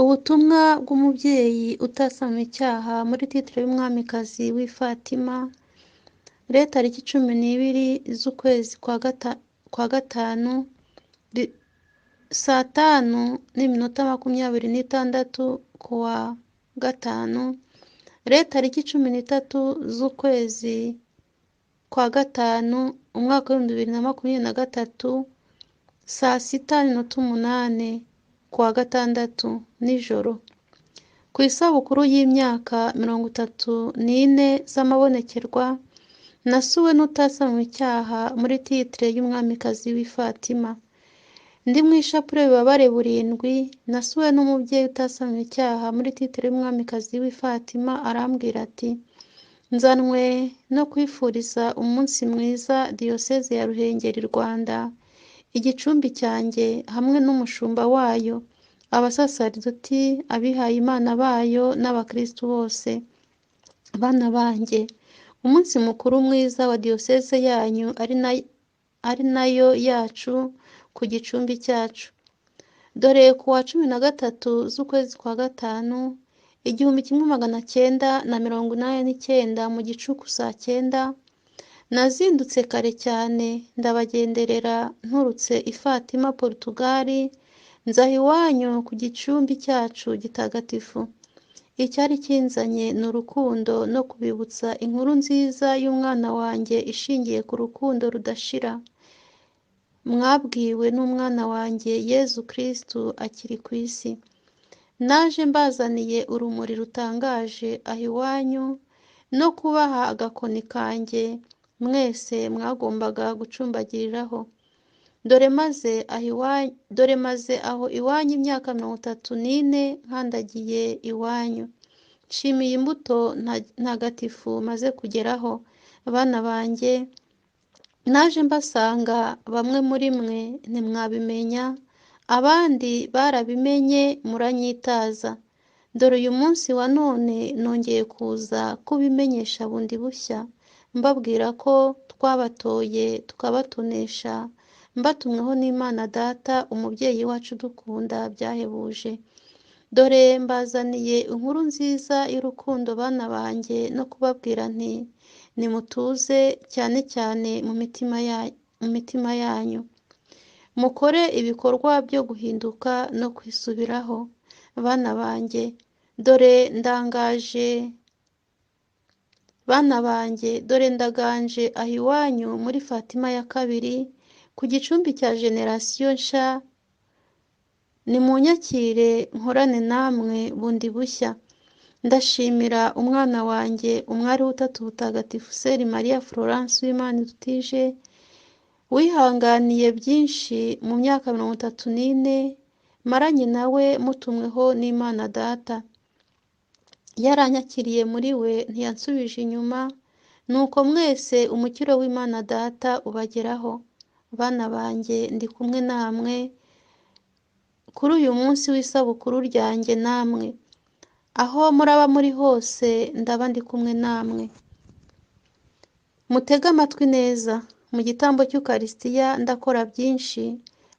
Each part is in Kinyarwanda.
Ubutumwa bw'umubyeyi utasamwe icyaha muri titire y'umwamikazi w'i Fatima, rero tariki 12 z'ukwezi kwa gatanu, saa 5:26 ku wa gatanu, rero tariki 13 z'ukwezi kwa gatanu, umwaka w'2023, saa 6:08 ku wa gatandatu nijoro, ku isabukuru y'imyaka 34 z'amabonekerwa, nasuwe n'utasamwe icyaha muri titire y'umwamikazi w'i Fatima. Ndi mu ishapule y'ububabare burindwi, nasuwe n'umubyeyi utasamwe icyaha muri titire y'umwamikazi w'i Fatima, arambwira ati: nzanwe no kwifuriza umunsi mwiza Diyoseze ya Ruhengeri, Rwanda, igicumbi cyanjye hamwe n'umushumba wayo, abasasaridoti, abihaye Imana bayo n'abakristu bose. Bana banjye, umunsi mukuru mwiza wa Diyoseze yanyu ari nayo yacu ku gicumbi cyacu. Dore ku wa 13 z'ukwezi kwa gatanu, 1989, mu gicuku saa 9, nazindutse kare cyane ndabagenderera nturutse i Fatima, Portugal, nzaha iwanyu ku gicumbi cyacu gitagatifu. Icyari kinzanye ni urukundo no kubibutsa inkuru nziza y'umwana wanjye ishingiye ku rukundo rudashira mwabwiwe n'umwana wanjye Yezu Kristu akiri ku isi. Naje mbazaniye urumuri rutangaje aho iwanyu no kubaha agakoni kanjye mwese mwagombaga gucumbagiriraho. Dore maze aho iwanyu imyaka 34 nkandagiye iwanyu. Nshimiye imbuto ntagatifu maze kugeraho. Bana banjye, naje mbasanga bamwe muri mwe ntimwabimenya, abandi barabimenye muranyitaza. Dore uyu munsi wa none nongeye kuza kubimenyesha bundi bushya, mbabwira ko twabatoye tukabatonesha, mbatumweho n'Imana Data, umubyeyi wacu dukunda byahebuje. Dore mbazaniye inkuru nziza y'urukundo bana banjye, no kubabwira nti nimutuze cyane cyane mu mitima yanyu, mukore ibikorwa byo guhinduka no kwisubiraho. Bana banjye, dore ndaganje aho iwanyu muri Fatima ya kabiri, ku gicumbi cya generasiyo nsha. Nimunyakire nkorane namwe bundi bushya. Ndashimira umwana wanjye umwari w'utatu butagatifu Seri Maria Florence w'Imana idutije, wihanganiye byinshi mu myaka 34 maranye nawe mutumweho n'Imana Data. Yaranyakiriye muri we, ntiyansubije inyuma, nuko mwese umukiro w'Imana Data ubageraho. Bana banjye, ndi kumwe namwe kuri uyu munsi w'isabukuru ryanjye namwe. Aho muraba muri hose ndaba ndi kumwe namwe. Mutege amatwi neza. Mu gitambo cy'Ukaristiya ndakora byinshi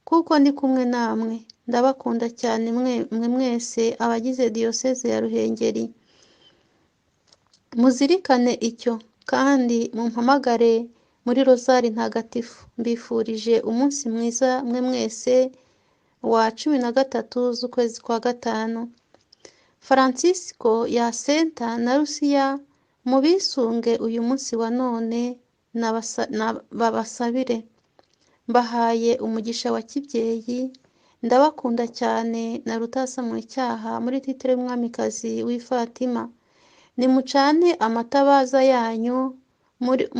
kuko ndi kumwe namwe. Ndabakunda cyane mwe mwese abagize Diyoseze ya Ruhengeri. Muzirikane icyo kandi mumpamagare muri rozari ntagatifu. Mbifurije umunsi mwiza mwe mwese wa 13 z'ukwezi kwa gatanu. Francisco Yasenta na Lucia mubisunge uyu munsi wa none babasabire. Mbahaye umugisha wa kibyeyi. Ndabakunda cyane na rutasamwe icyaha muri titire y'umwamikazi w'i Fatima. Nimucane amatabaza yanyu,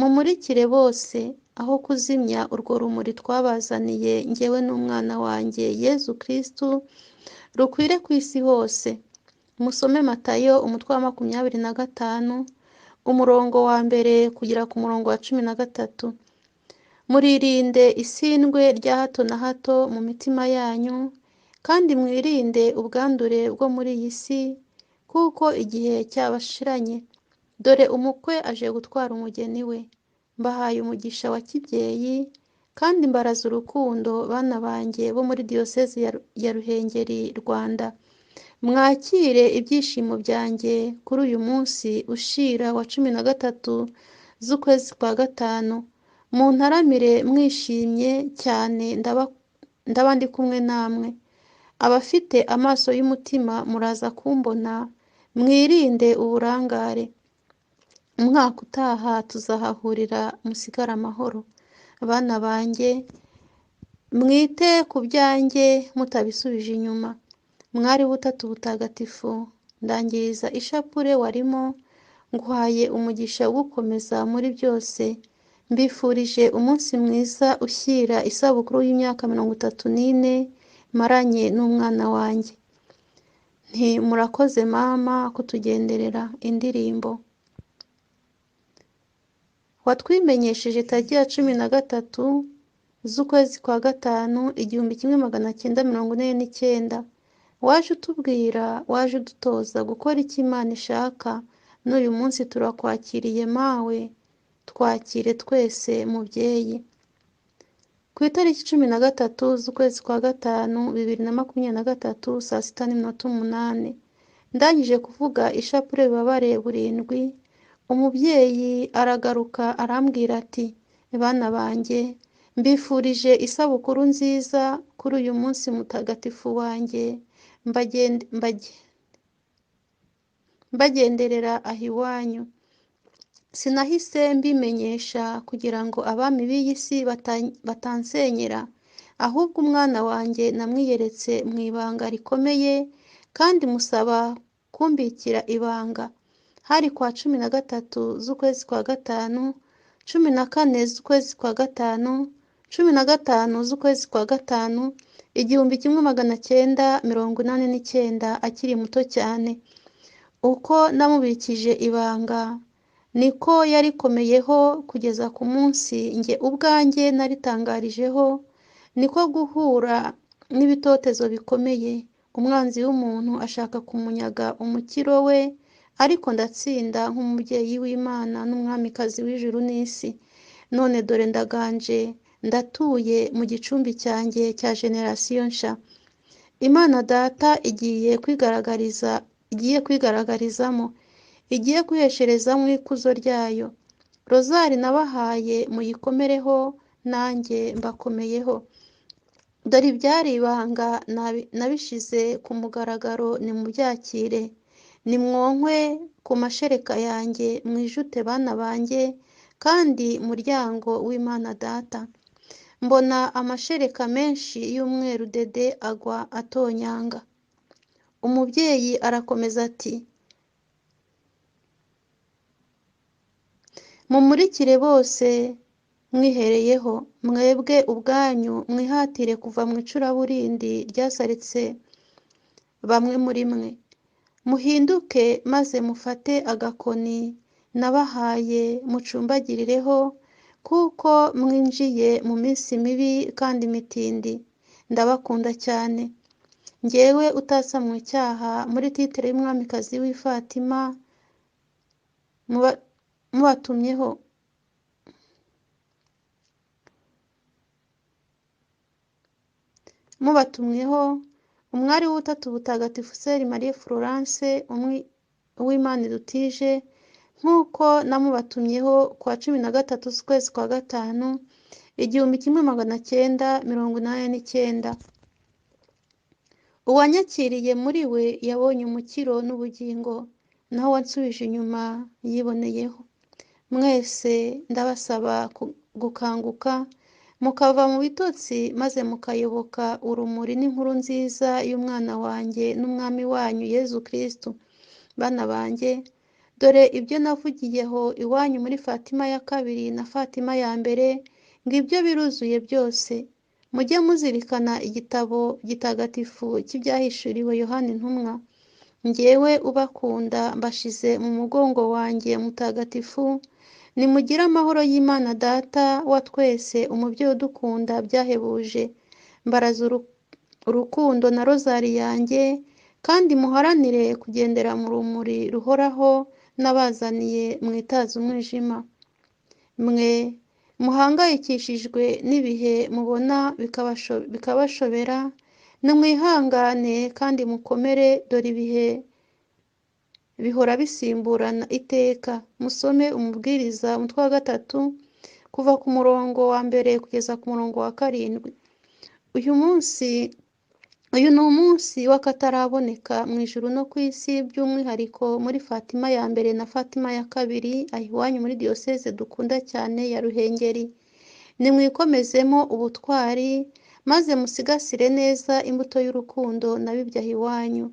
mumurikire bose, aho kuzimya urwo rumuri twabazaniye njyewe n'umwana wanjye Yezu Kristu, rukwire ku isi hose. Musome Matayo umutwe wa 25, umurongo wa mbere kugera ku murongo wa 13. Muririnde isindwe rya hato na hato mu mitima yanyu, kandi mwirinde ubwandure bwo muri iyi si, kuko igihe cyabashiranye. Dore umukwe aje gutwara umugeni we. Mbahaye umugisha wa kibyeyi, kandi mbaraza urukundo bana banjye bo muri Diyoseze ya Ruhengeri, Rwanda. mwakire ibyishimo byanjye kuri uyu munsi ushira wa 13 z'ukwezi kwa gatanu. Muntaramire mwishimye cyane, ndaba ndi kumwe namwe. Abafite amaso y'umutima muraza kumbona, mwirinde uburangare. Umwaka utaha tuzahahurira, musigare amahoro. Bana banjye, mwite ku byanjye mutabisubije inyuma. Mwari butatu butagatifu, ndangiriza ishapure warimo, nguhaye umugisha wo gukomeza muri byose. Mbifurije umunsi mwiza ushyira isabukuru y'imyaka 34 maranye n'umwana wanjye. Nti murakoze mama kutugenderera. Indirimbo. Watwimenyesheje tariki ya 13 z'ukwezi kwa gatanu 1949. Waje utubwira, waje udutoza gukora icyo Imana ishaka. N'uyu munsi turakwakiriye mawe, twakire twese mubyeyi. Ku itariki 13 z'ukwezi kwa gatanu 2023 saa 6:08, ndangije kuvuga ishapure bibabare burindwi, umubyeyi aragaruka arambwira ati, bana banjye, mbifurije isabukuru nziza kuri uyu munsi mutagatifu wanjye, mbagenderera aho iwanyu. Sinahise mbimenyesha kugira ngo abami b'iyi si batansenyera, ahubwo umwana wanjye namwiyeretse mu ibanga rikomeye kandi musaba kumbikira ibanga. Hari kwa 13 z'ukwezi kwa gatanu, 14 z'ukwezi kwa gatanu, 15 z'ukwezi kwa gatanu 1989, akiri muto cyane. Uko namubikije ibanga niko yarikomeyeho kugeza ku munsi njye ubwanjye naritangarijeho, niko guhura n'ibitotezo bikomeye. Umwanzi w'umuntu ashaka kumunyaga umukiro we, ariko ndatsinda nk'umubyeyi w'Imana n'umwamikazi w'ijuru n'isi. None dore ndaganje, ndatuye mu gicumbi cyanjye cya generasiyo nsha. Imana Data igiye kwigaragarizamo, igiye kwihesherezamo ikuzo ryayo. Rozari nabahaye muyikomereho, nanjye mbakomeyeho. Dore ibyari ibanga nabishize ku mugaragaro, nimubyakire. Nimwonkwe ku mashereka yanjye, mwijute bana banjye, kandi muryango w'Imana Data. Mbona amashereka menshi y'umweru dede agwa atonyanga. Umubyeyi arakomeza ati, mumurikire bose mwihereyeho, mwebwe ubwanyu mwihatire kuva mu icuraburindi ryasaritse bamwe muri mwe. Muhinduke maze mufate agakoni nabahaye mucumbagirireho, kuko mwinjiye mu minsi mibi kandi mitindi. Ndabakunda cyane. Njyewe utasamwe icyaha, muri titre y'umwamikazi w'i Fatima, mubatumweho umwari w'ubutatu butagatifu Sœur Marie Florence uw'Imana idutije, nk'uko namubatumyeho kwa 13 z'ukwezi kwa gatanu 1989. Uwanyakiriye muri we yabonye umukiro n'ubugingo, naho wansubije inyuma yiboneyeho. Mwese ndabasaba gukanguka, mukava mu bitotsi maze mukayoboka urumuri n'inkuru nziza y'umwana wanjye n'umwami wanyu Yezu Kristo. Bana banjye, dore ibyo navugiyeho iwanyu muri Fatima ya kabiri na Fatima ya mbere, ngibyo biruzuye byose. Mujye muzirikana igitabo gitagatifu cy'ibyahishuriwe Yohana Intumwa. Njyewe ubakunda mbashize mu mugongo wanjye mutagatifu. Nimugire amahoro y'Imana Data wa twese, umubyeyi udukunda byahebuje. Mbaraza urukundo na rozari yanjye, kandi muharanire kugendera mu rumuri ruhoraho n'abazaniye mwitaza umwijima. Mwe muhangayikishijwe n'ibihe mubona bikabashobera, nimwihangane kandi mukomere, dore ibihe bihora bisimburana iteka. Musome umubwiriza umutwe wa 3 kuva ku murongo wa mbere kugeza ku murongo wa 7. Uyu ni umunsi w'akataraboneka mu ijuru no ku isi, by'umwihariko muri Fatima ya mbere na Fatima ya kabiri, aho iwanyu muri diyoseze dukunda cyane ya Ruhengeri. Nimwikomezemo ubutwari, maze musigasire neza imbuto y'urukundo nabibye aho iwanyu,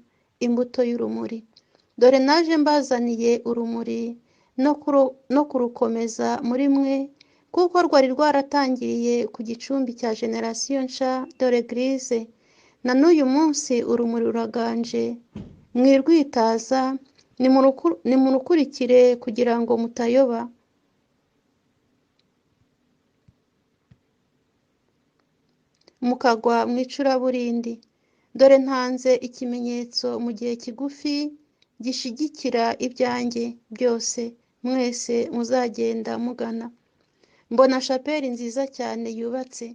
imbuto y'urumuri. Dore naje mbazaniye urumuri no kurukomeza muri mwe, kuko rwari rwaratangiriye ku gicumbi cya generasiyo nsha dore Eglise. Na n'uyu munsi urumuri ruraganje, mwirwitaza, nimurukurikire kugira ngo mutayoba. Mukagwa mu icuraburindi. Dore ntanze ikimenyetso mu gihe kigufi gishigikira ibyanjye byose mwese muzagenda mugana. Mbona shapeli nziza cyane yubatse.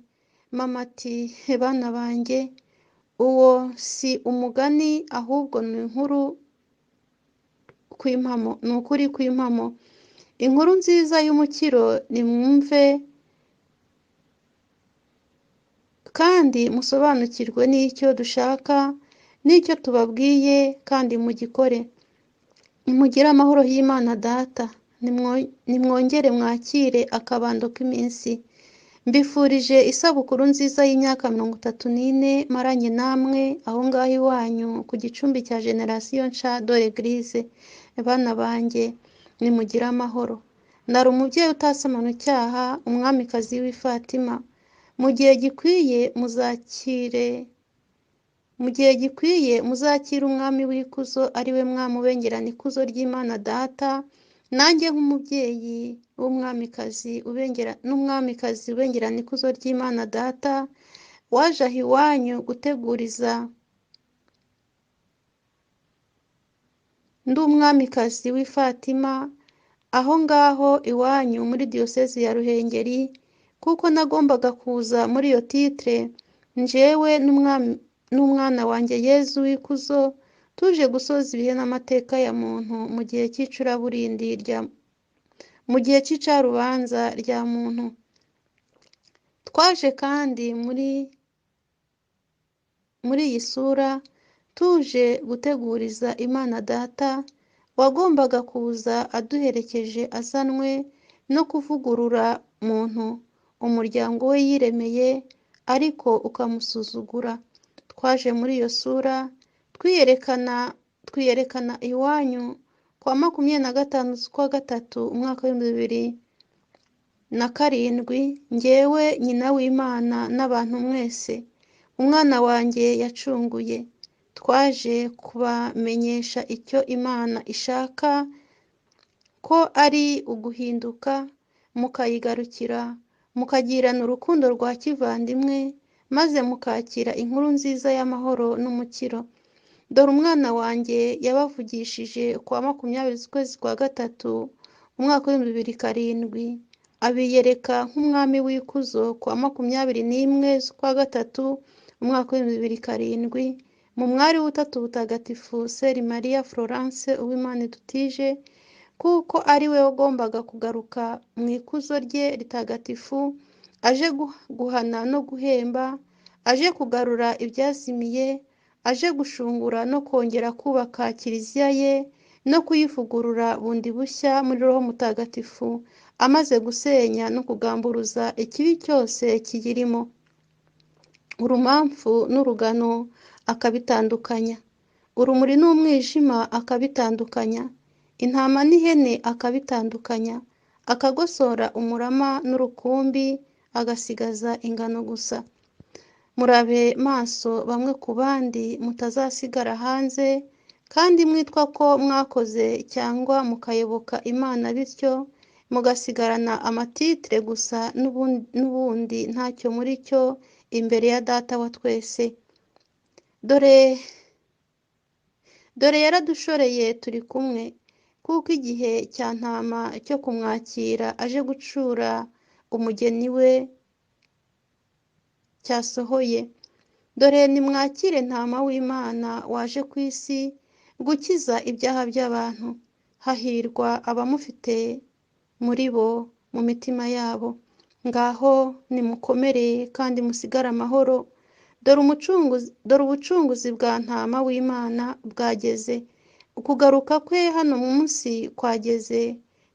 Mama ati, bana banjye, uwo si umugani ahubwo ni inkuru kw'impamo, ni ukuri kw'impamo. Inkuru nziza y'umukiro, nimwumve kandi musobanukirwe n'icyo dushaka n'icyo tubabwiye, kandi mugikore. Nimugire amahoro y'Imana Data, nimwongere mwakire akabando k'iminsi. Mbifurije isabukuru nziza y'imyaka 34 maranye namwe aho ngaho iwanyu ku gicumbi cya generasiyo nsha dore Eglise. Bana banjye, nimugire amahoro. Nari umubyeyi utasamana icyaha, umwamikazi w'i Fatima. Mu gihe gikwiye muzakire umwami w'ikuzo, ari we mwami ubengerana ikuzo ry'Imana Data, nanjye nk'umubyeyi n'umwamikazi ubengerana ikuzo ry'Imana Data, waje aho iwanyu guteguriza. Ndi umwamikazi w'i Fatima aho ngaho iwanyu muri diyosezi ya Ruhengeri, kuko nagombaga kuza muri iyo titre, njyewe n'umwana wanjye Yezu w'ikuzo, tuje gusoza ibihe n'amateka ya muntu mu gihe cy'icuraburindi mu gihe cy'icarubanza rya muntu. Twaje kandi muri iyi sura tuje guteguriza Imana Data, wagombaga kuza aduherekeje azanwe no kuvugurura muntu, umuryango we yiremeye ariko ukamusuzugura. Twaje muri iyo sura twiyereka iwanyu kwa 25 z'ukwa gatatu umwaka w'2007, njyewe nyina w'Imana n'abantu mwese, umwana wanjye yacunguye. Twaje kubamenyesha icyo Imana ishaka, ko ari uguhinduka mukayigarukira, mukagirana urukundo rwa kivandimwe, maze mukakira inkuru nziza y'amahoro n'umukiro. Dore umwana wanjye yabavugishije kwa 20 z'ukwezi kwa gatatu umwaka w'2007, abiyereka nk'umwami w'ikuzo kwa 21 z'ukwa gatatu umwaka w'2007, mu mwari w'ubutatu butagatifu Seri Maria Florence Uwimana idutije, kuko ari we wagombaga kugaruka mu ikuzo rye ritagatifu, aje guhana no guhemba, aje kugarura ibyazimiye, aje gushungura no kongera kubaka kiliziya ye no kuyivugurura bundi bushya muri Roho Mutagatifu, amaze gusenya no kugamburuza ikibi cyose kiyirimo, urumamfu n'urugano akabitandukanya, urumuri n'umwijima akabitandukanya, intama n'ihene akabitandukanya, akagosora umurama n'urukumbi, agasigaza ingano gusa. Murabe maso bamwe ku bandi, mutazasigara hanze, kandi mwitwa ko mwakoze cyangwa mukayoboka Imana, bityo mugasigarana amatitre gusa, n'ubundi ntacyo muri cyo imbere ya Data wa twese. Dore yaradushoreye turi kumwe, kuko igihe cya ntama cyo kumwakira aje gucura umugeni we cyasohoye. Dore nimwakire ntama w'Imana waje ku isi gukiza ibyaha by'abantu. Hahirwa abamufite muri bo mu mitima yabo. Ngaho nimukomere kandi musigare amahoro. Dore ubucunguzi bwa ntama w'Imana bwageze. Ukugaruka kwe hano munsi kwageze.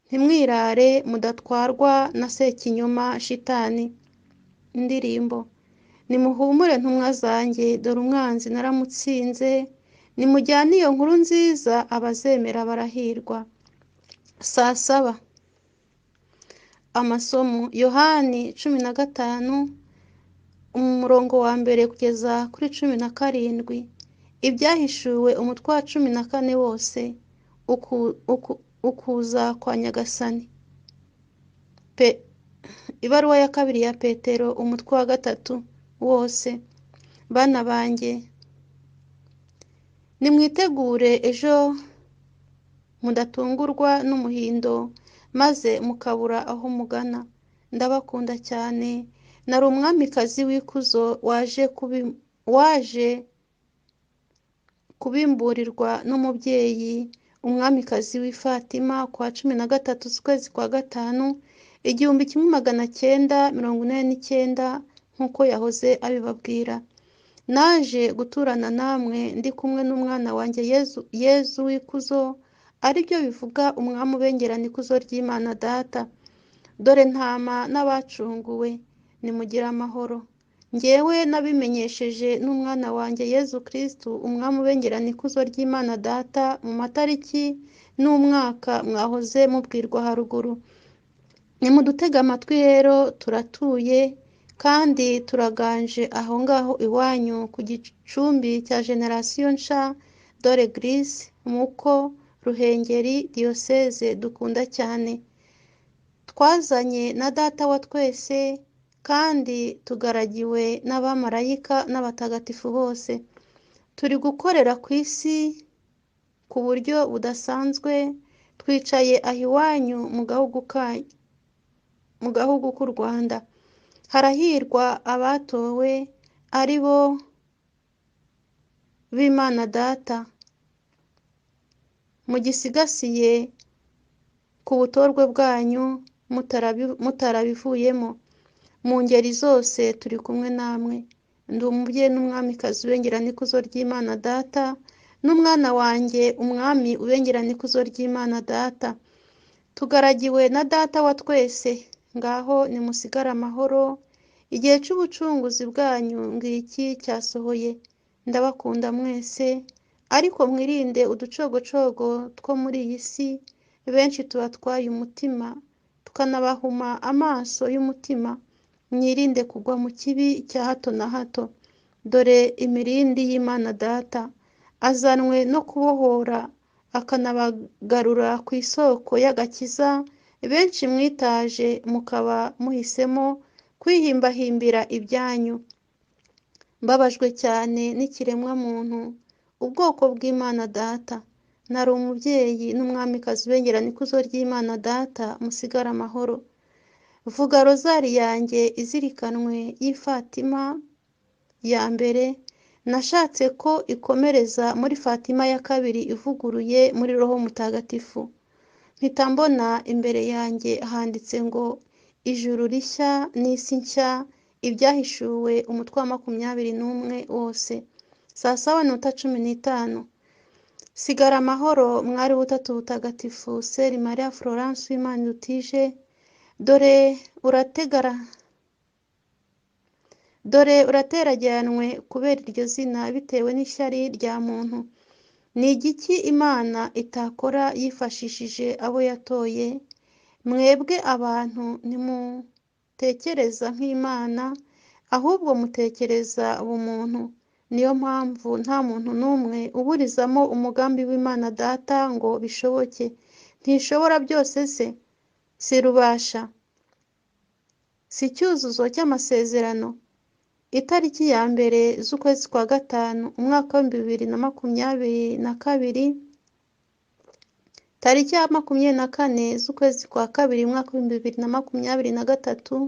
Ntimwirare mudatwarwa na Sekinyoma Shitani. Indirimbo. Nimuhumure ntumwa zanjye, dore umwanzi naramutsinze. Nimujyane iyo nkuru nziza, abazemera barahirwa. Saa saba. Amasomo. Yohani 15, umurongo wa mbere kugeza kuri 17. Ibyahishuwe umutwe wa 14 wose. Ukuza kwa Nyagasani. Ibaruwa ya kabiri ya Petero umutwe wa 3 wose. Bana banjye, nimwitegure ejo mudatungurwa n'umuhindo maze mukabura aho mugana. Ndabakunda cyane. Nari umwamikazi w'ikuzo waje kubimburirwa n'umubyeyi, umwamikazi w'i Fatima kwa 13 z'ukwezi kwa 5, 1949, nk'uko yahoze abibabwira. Naje guturana namwe ndi kumwe n'umwana wanjye Yezu w'ikuzo, ari byo bivuga umwami ubengerana ikuzo ry'Imana Data. Dore ntama n'abacunguwe, nimugire amahoro. Njyewe nabimenyesheje n'umwana wanjye Yezu Kristo, umwami ubengerana ikuzo ry'Imana Data, mu matariki n'umwaka mwahoze mubwirwa haruguru. Nimudutega amatwi rero, turatuye kandi turaganje aho ngaho iwanyu ku gicumbi cya Generation Nsha Dore Grise, Muko, Ruhengeri, Diyoseze dukunda cyane. Twazanye na Data wa twese kandi tugaragiwe n'abamarayika n'abatagatifu bose. Turi gukorera ku isi ku buryo budasanzwe. Twicaye aho iwanyu mu gahugu k'u Rwanda. Harahirwa abatowe ari bo b'Imana Data. Mugisigasiye ku butorwe bwanyu mutarabivuyemo. Mu ngeri zose turi kumwe namwe. Ndi umubyeyi n'umwamikazi ubengerana ikuzo ry'Imana Data, n'umwana wanjye umwami ubengerana ikuzo ry'Imana Data. Tugaragiwe na Data wa twese. Ngaho nimusigare amahoro. Igihe cy'ubucunguzi bwanyu ngiki cyasohoye. Ndabakunda mwese, ariko mwirinde uducogocogo two muri iyi si. Benshi tubatwaye umutima, tukanabahuma amaso y'umutima. Mwirinde kugwa mu kibi cya hato na hato. Dore imirindi y'Imana Data azanwe no kubohora, akanabagarura ku isoko y'agakiza. Benshi mwitaje mukaba muhisemo kwihimbahimbira ibyanyu. Mbabajwe cyane n'ikiremwa muntu, ubwoko bw'Imana Data. Nari umubyeyi n'umwamikazi ubengerana ikuzo ry'Imana Data, musigare amahoro. Vuga rozari yanjye izirikanwe y'i Fatima ya mbere. Nashatse ko ikomereza muri Fatima ya kabiri ivuguruye muri Roho Mutagatifu. Mpita mbona imbere yanjye handitse ngo ijuru rishya n'isi nshya, ibyahishuwe umutwe wa 21 wose. Saa 7:15. Sigara amahoro mwari butatu butagatifu Seri Maria Florence w'Imana idutije. Dore uraterajyanwe kubera iryo zina bitewe n'ishyari rya muntu. Ni igiki Imana itakora yifashishije abo yatoye? Mwebwe abantu ntimutekereza nk'Imana, ahubwo mutekereza ubumuntu. Niyo mpamvu nta muntu n'umwe uburizamo umugambi w'Imana Data ngo bishoboke. Ntishobora byose se? Si rubasha? Si icyuzuzo cy'amasezerano? Itariki ya mbere z'ukwezi kwa 5 umwaka wa 2022, tariki ya 24 z'ukwezi kwa 2 umwaka wa 2023,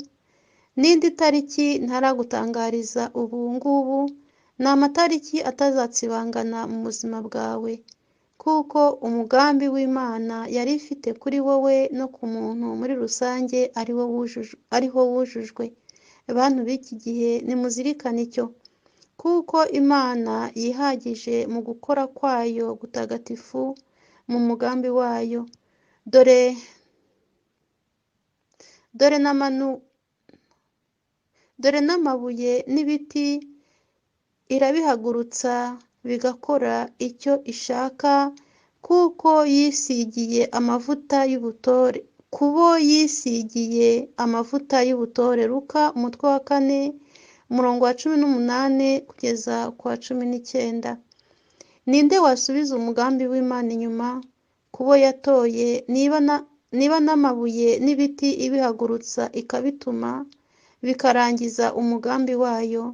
n'indi tariki ntaragutangariza ubu ngubu, ni amatariki atazatsibangana mu buzima bwawe, kuko umugambi w'Imana yari ifite kuri wowe no ku muntu muri rusange ariho wujujwe. Bantu b'iki gihe nimuzirikane icyo, kuko Imana yihagije mu gukora kwayo gutagatifu mu mugambi wayo. Dore n'amabuye n'ibiti irabihagurutsa bigakora icyo ishaka, kuko yisigiye amavuta y'ubutore. Kubo yisigiye amavuta y'ubutore. Luka umutwe wa 4 umurongo wa 18 kugeza ku wa 19. Ninde wasubiza umugambi w'Imana inyuma? Kubo yatoye, niba n'amabuye n'ibiti ibihagurutsa ikabituma bikarangiza umugambi wayo.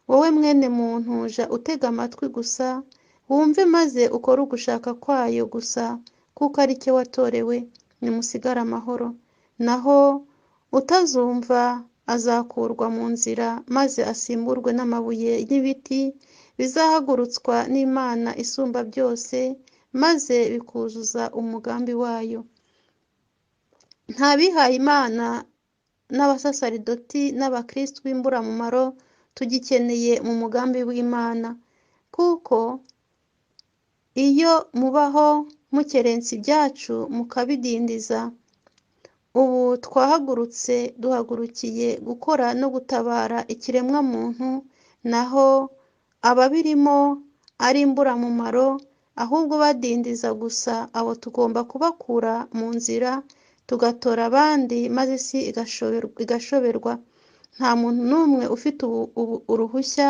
Wowe mwene muntu, jya utega amatwi gusa, wumve maze ukore ugushaka kwayo gusa, kuko ari cyo watorewe. Nimusigare amahoro. Naho utazumva azakurwa mu nzira, maze asimburwe n'amabuye n'ibiti bizahagurutswa n'Imana isumba byose, maze bikuzuza umugambi wayo. Nta bihaye Imana n'abasasaridoti n'abakristo b'imburamumaro tugikeneye mu mugambi w'Imana, kuko iyo mubaho mukerensa ibyacu mukabidindiza, ubu twahagurutse duhagurukiye gukora no gutabara ikiremwamuntu, naho ababirimo ari imburamumaro, ahubwo badindiza gusa, abo tugomba kubakura mu nzira, tugatora abandi, maze isi igashoberwa. Nta muntu n'umwe ufite uruhushya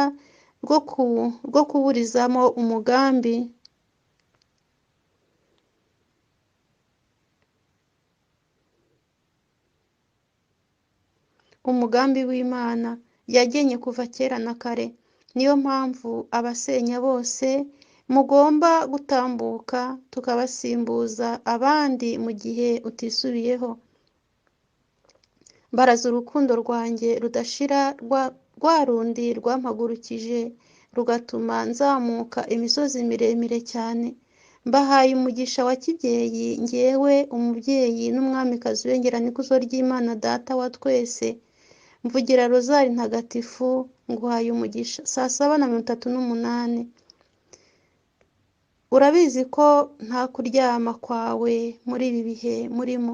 rwo kuburizamo umugambi w'Imana yagennye kuva kera na kare. Niyo mpamvu abasenya bose mugomba gutambuka tukabasimbuza abandi mu gihe utisubiyeho. Mbaraza urukundo rwanjye rudashira, rwa rundi rwampagurukije rugatuma nzamuka imisozi miremire cyane. Mbahaye umugisha wa kibyeyi, njyewe umubyeyi n'umwamikazi w'ingeranikuzo ry'Imana Data wa twese. Mvugira rozari ntagatifu, nguhaye umugisha. 7:38. Urabizi ko nta kuryama kwawe muri ibi bihe murimo,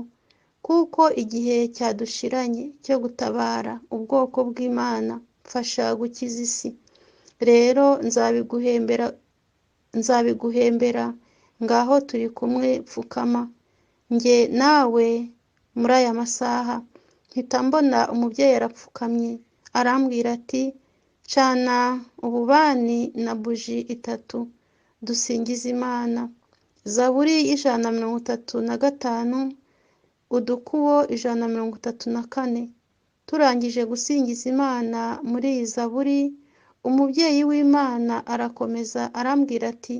kuko igihe cyadushiranye cyo gutabara ubwoko bw'Imana. Mfasha gukiza isi. Rero nzabiguhembera. Ngaho turi kumwe, pfukama. Njye nawe muri aya masaha. Mpita mbona umubyeyi arapfukamye, arambwira ati, cana ububani na buji 3, dusingize Imana. Zaburi 135, udukubo 134. Turangije gusingiza Imana muri iyi zaburi, umubyeyi w'Imana arakomeza arambwira ati,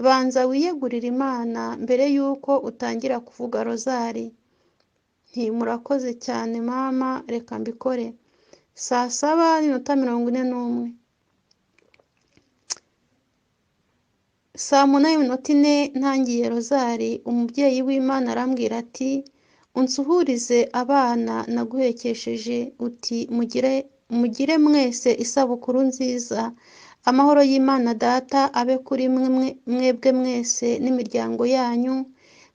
banza wiyegurire Imana mbere y'uko utangira kuvuga rozari. Nti murakoze cyane mama, reka mbikore. 7:41. 8:04 ntangiye rozari, umubyeyi w'Imana arambwira ati, unsuhurize abana naguhekesheje, uti mugire mwese isabukuru nziza. Amahoro y'Imana Data abe kuri mwebwe mwese n'imiryango yanyu,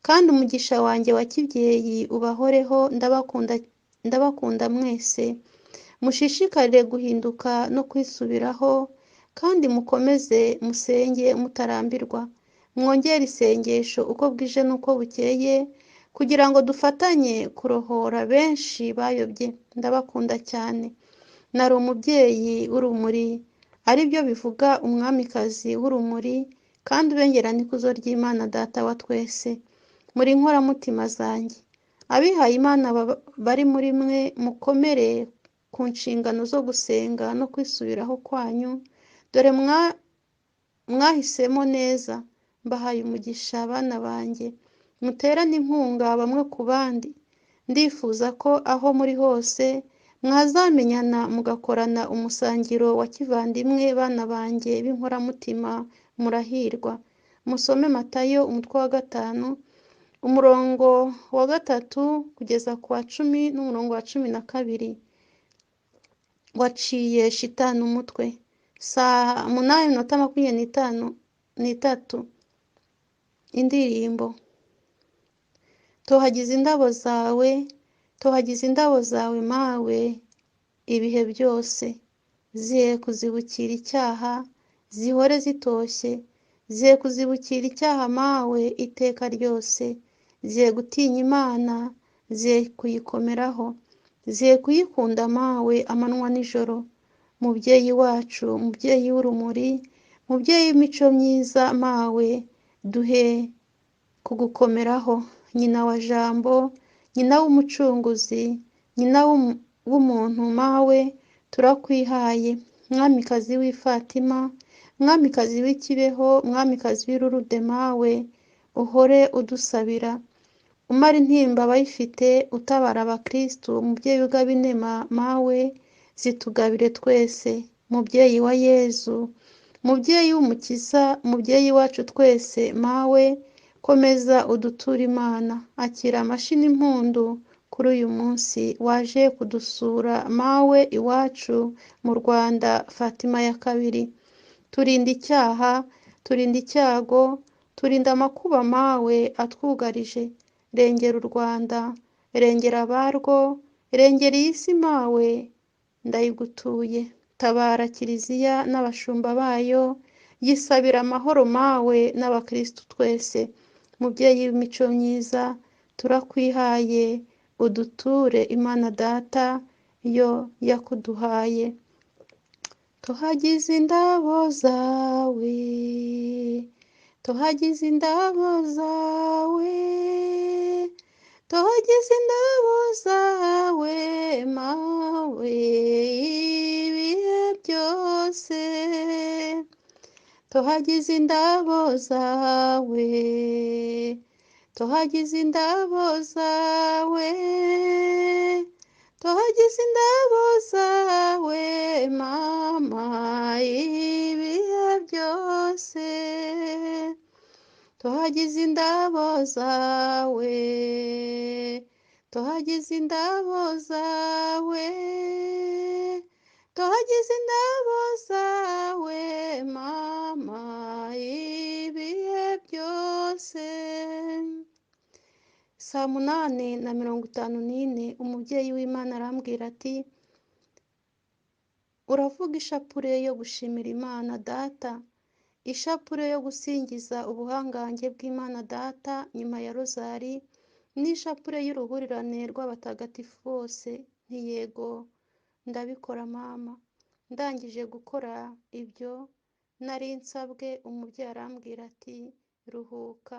kandi umugisha wanjye wa kibyeyi ubahoreho. Ndabakunda mwese. Mushishikarire guhinduka no kwisubiraho, kandi mukomeze musenge mutarambirwa. Mwongere isengesho uko bwije n'uko bukeye, kugira ngo dufatanye kurohora benshi bayobye. Ndabakunda cyane. Nari umubyeyi w'urumuri, ari byo bivuga umwamikazi w'urumuri, kandi ubengeranikuzo ry'Imana Data wa twese. Muri inkoramutima zanjye. Abihaye Imana bari muri mwe, mukomere ku nshingano zo gusenga no kwisubiraho kwanyu. Dore mwahisemo neza. Mbahaye umugisha bana banjye. Muterane inkunga bamwe ku bandi. Ndifuza ko aho muri hose mwazamenyana mugakorana umusangiro wa kivandimwe, bana banjye b'inkoramutima, murahirwa. Musome Matayo umutwe wa 5 umurongo wa 3 kugeza ku wa 10 n'umurongo wa 12. Waciye shitani umutwe. Saa 8:23. Indirimbo. Tohagize indabo zawe, tohagize indabo zawe mawe, ibihe byose. Zihe kuzibukira icyaha, zihore zitoshye. Zihe kuzibukira icyaha mawe iteka ryose. Zihe gutinya Imana, zihe kuyikomeraho. Zihe kuyikunda mawe amanywa n'ijoro. Mubyeyi wacu, mubyeyi w'urumuri, mubyeyi w'imico myiza mawe, duhe kugukomeraho. Nyina wa Jambo, nyina w'umucunguzi, nyina w'umuntu mawe, turakwihaye. Mwamikazi w'i Fatima, mwamikazi w'i Kibeho, mwamikazi w'i Lourdes mawe, uhore udusabira. Umara intimba abayifite, utabara abakristu, mubyeyi ugaba inema mawe, zitugabire twese. Mubyeyi wa Yezu, mubyeyi w'umukiza, mubyeyi wacu twese mawe, komeza uduture Imana. Akira amashyi n'impundu kuri uyu munsi waje kudusura mawe iwacu mu Rwanda. Fatima ya kabiri. Turinda icyaha, turinda icyago, turinda amakuba mawe atwugarije. Rengera u Rwanda, rengera abarwo, rengera iyi si mawe, ndayigutuye. Tabara Kiliziya n'abashumba bayo, yisabira amahoro mawe n'abakristu twese. Mubyeyi w'imico myiza, turakwihaye, uduture Imana Data yo yakuduhaye. Tohagize indabo zawe, tohagize indabo zawe, tohagize indabo zawe mawe, ibihe byose. Tohagize indabo zawe, tohagize indabo zawe, tohagize indabo zawe mama, ibihe byose. Tohagize indabo zawe, tohagize indabo zawe, tohagize indabo zawe mama, ibihe byose. Saa 8:54 umubyeyi w'Imana arambwira ati, uravuga ishapure yo gushimira Imana Data, ishapure yo gusingiza ubuhangange bw'Imana Data nyuma ya rozari, n'ishapure y'uruhurirane rw'abatagatifu bose. Ntiyego, ndabikora mama. Ndangije gukora ibyo nari nsabwe, umubyeyi arambwira ati, ruhuka.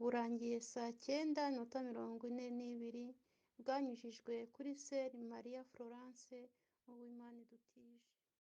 Burangiye saa 9:42. Bwanyujijwe kuri Seri Maria Florence Uwimana idutije.